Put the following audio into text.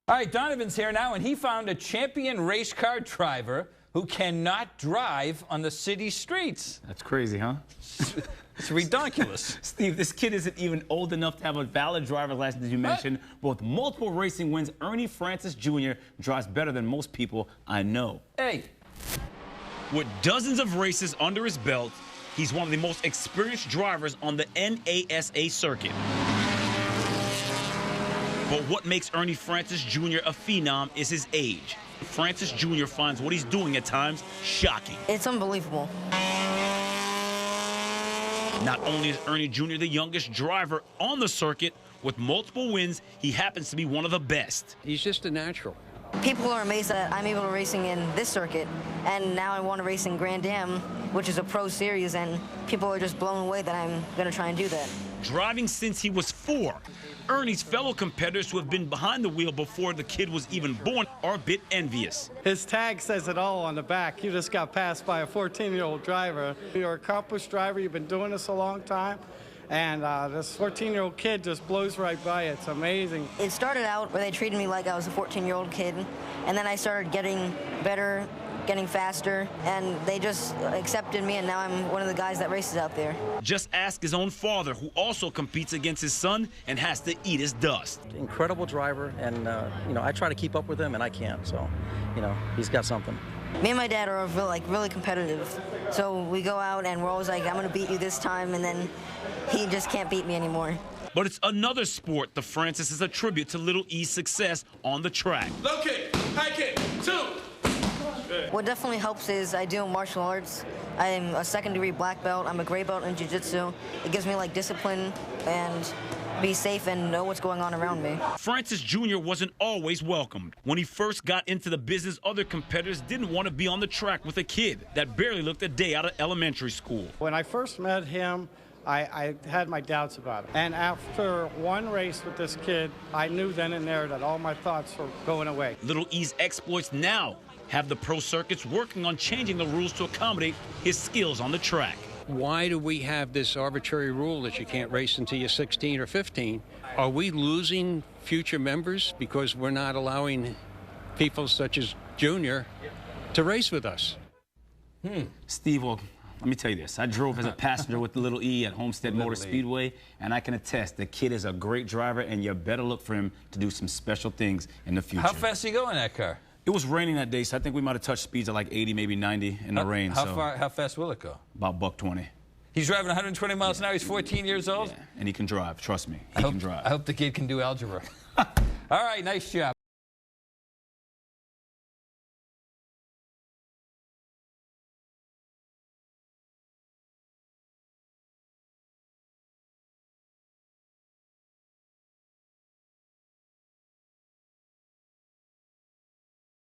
All right, Donovan's here now, and he found a champion race car driver who cannot drive on the city streets. That's crazy, huh? It's ridiculous. Steve, this kid isn't even old enough to have a valid driver's license, as you mentioned. But with multiple racing wins, Ernie Francis Jr. drives better than most people I know. Hey. With dozens of races under his belt, he's one of the most experienced drivers on the NASA circuit. But what makes Ernie Francis Jr. a phenom is his age. Francis Jr. finds what he's doing at times shocking. It's unbelievable. Not only is Ernie Jr. the youngest driver on the circuit, with multiple wins, he happens to be one of the best. He's just a natural. People are amazed that I'm able to racing in this circuit, and now I want to race in Grand Am, which is a pro series, and people are just blown away that I'm going to try and do that. Driving since he was 4, Ernie's fellow competitors who have been behind the wheel before the kid was even born are a bit envious. His tag says it all on the back. You just got passed by a 14-year-old driver. You're an accomplished driver. You've been doing this a long time. And this 14-year-old kid just blows right by it. It's amazing. It started out where they treated me like I was a 14-year-old kid, and then I started getting better, getting faster, and they just accepted me, and now I'm one of the guys that races out there. Just ask his own father, who also competes against his son and has to eat his dust. Incredible driver, and I try to keep up with him, and I can't. So, he's got something. Me and my dad are really competitive. So we go out and we're always like, I'm going to beat you this time, and then he just can't beat me anymore. But it's another sport the Francis attribute to Little E's success on the track. Low kick, high kick, 2. What definitely helps is I do martial arts. I'm a second-degree black belt. I'm a gray belt in jiu-jitsu. It gives me discipline and be safe and know what's going on around me. Francis Jr. wasn't always welcomed. When he first got into the business, other competitors didn't want to be on the track with a kid that barely looked a day out of elementary school. When I first met him, I had my doubts about it. And after one race with this kid, I knew then and there that all my thoughts were going away. Little E's exploits now have the pro circuits working on changing the rules to accommodate his skills on the track. Why do we have this arbitrary rule that you can't race until you're 16 or 15? Are we losing future members because we're not allowing people such as Junior to race with us? Steve, well, let me tell you this. I drove as a passenger with the Little E at Homestead Motor Speedway, and I can attest the kid is a great driver, and you better look for him to do some special things in the future. How fast do you go in that car? It was raining that day, so I think we might have touched speeds of like 80, maybe 90 in the rain. How fast will it go? About $120. He's driving 120 miles an hour. He's 14 years old? Yeah, and he can drive. Trust me, he can drive. I hope the kid can do algebra. All right, nice job.